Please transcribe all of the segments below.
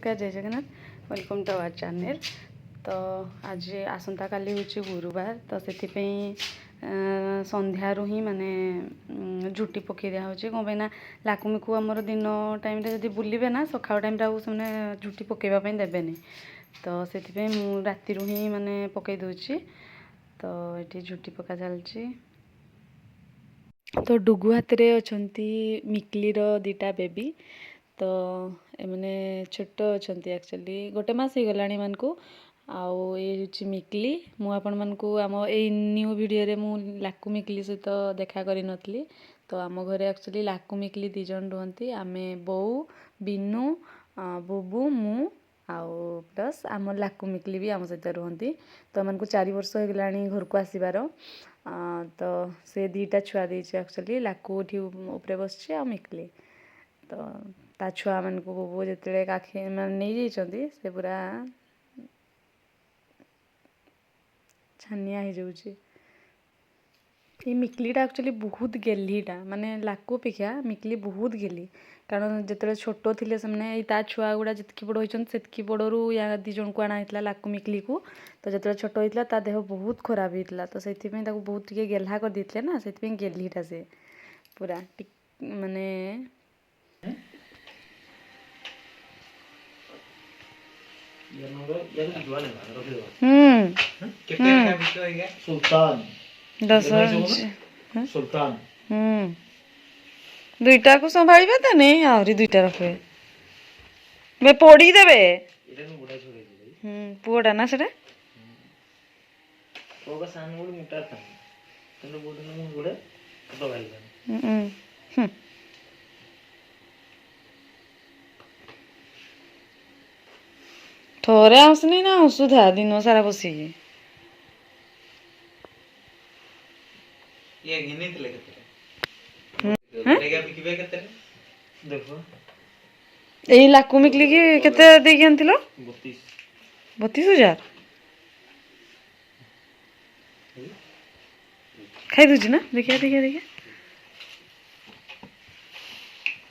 नमस्कार जय Jagannath welcome to our channel. तो आज आसंता काली हूँ गुरुवार तो से संध्यारू ही माने झुटी पकई दिया हो कौन ना लाकुमी को आमर दिन टाइम जब बुलवे ना सका टाइम से झुटी पकईवाई देवे तो से राति ही माने पकई दूची तो ये झुटी पका चलती। तो डुगु हाथ रे अछंती मिकलीर दीटा बेबी तो एमने छोट अच्छा एक्चुअली गोटे मस हो गला मान को आउ ये मिकली मु आपण मान को आम ए न्यू वीडियो रे मु लाकू मिकली सहित देखा करी नथली। तो आम घरे एक्चुअली लाकू मिकली दी जन रुहंती आमे बोऊ बिनु बुबू मु आउ प्लस आम लाकू मिकली भी आम सहित रुहंती। तो आम को 4 वर्ष हो गला घर को आसबार तो से दीटा छुआ देछि एक्चुअली लाकू उठी ऊपर बसछि आ मिकली तो ता छुआ मान को बोबो जिते काखे मैंने नहीं जाइए से पूरा छानिया हो जाऊँगी। ये मिकलीटा एक्चुअली बहुत गेलीटा माने लाकू अपेक्षा मिकली बहुत गेली कारण जिते छोट थे से छुआ गुड़ा जितकी बड़ होती से बड़ू या 2 जन को आना लाकू मिकली को तो जो छोट होता ता देह बहुत खराब होता तो से बहुत टे गेल्हा कर देते ना से गेलीटा से पूरा माने सुल्तान 10 सुल्तान दुईटा को संभाल पाता नहीं आहरी दुईटा रखे बे पड़ी देबे पुओटा ना सेटा ओका सान गुड मोटा था तने बोल न गुड तो भाई थोड़े आसनी ना औषधा दिन सारा बसी ये गिने तले केते रेगा बिकिबे केते देखो एई लाकू मिकली की केते दे के आंतिलो 32,000 खाई दूची ना देखिया देखिया देखिया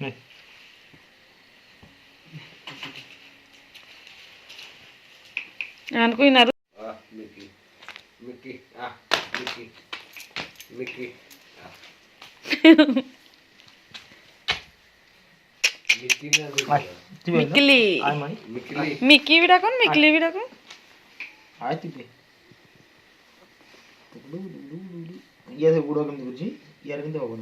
नहीं आन कोई ना Mickey Mickey Mickey Mickey मिकली Mickey भी डाकन मिकली भी डाकन आय तिपे ये से गुडो केमति बुझी यार केमति होबो न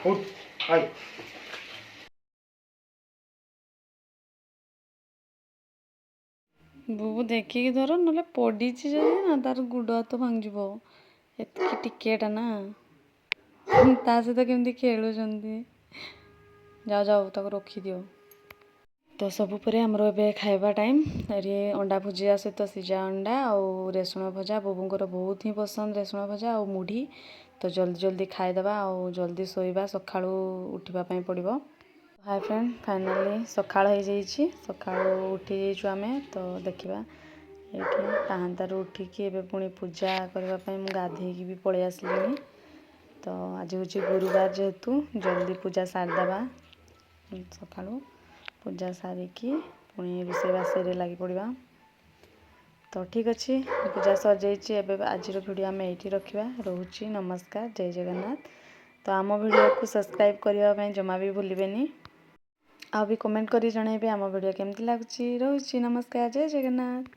उठ आय बुबू देखिकी धर ना पड़ी ना तार गुड़ हाथ भांग एतकी टिकेटा ना ता सहित केमती खेलुं जाओ जाओ ताको रखी दियो। तो सब पर आमर ए खाइबा टाइम ये अंडा भुजिया सहित सिझा अंडा और रेसुण भजा बोबूंकर बहुत ही पसंद रेसुण भजा और मुढ़ी तो जल्दी जल्दी खाईदबा और जल्दी शोइबा सकाळू उठवाई पड़ो। हाय फ्रेंड फाइनाली सकाळ हो जाइए सकाळू उठी जाइछु आमे तो देखिबा ये पाहांतारू उठिकी एबे पुणी पूजा करने गाधेकी भी पलि आसलिनी। तो आज हूँ गुरुवार जेहेतु जल्दी पूजा सारिदेबा सकाळू पूजा सारिकी पुणी रोषेईबास लगी पड़ा। तो ठीक अच्छे पूजा सर जाइए आज वीडियो आम ये रखा रोची नमस्कार जय जगन्नाथ। तो आम वीडियो को सब्सक्राइब करने जमा भी भूलें आ भी कमेंट करी जनइबे आम वीडियो केमती लगुच रोची नमस्कार जय जगन्नाथ।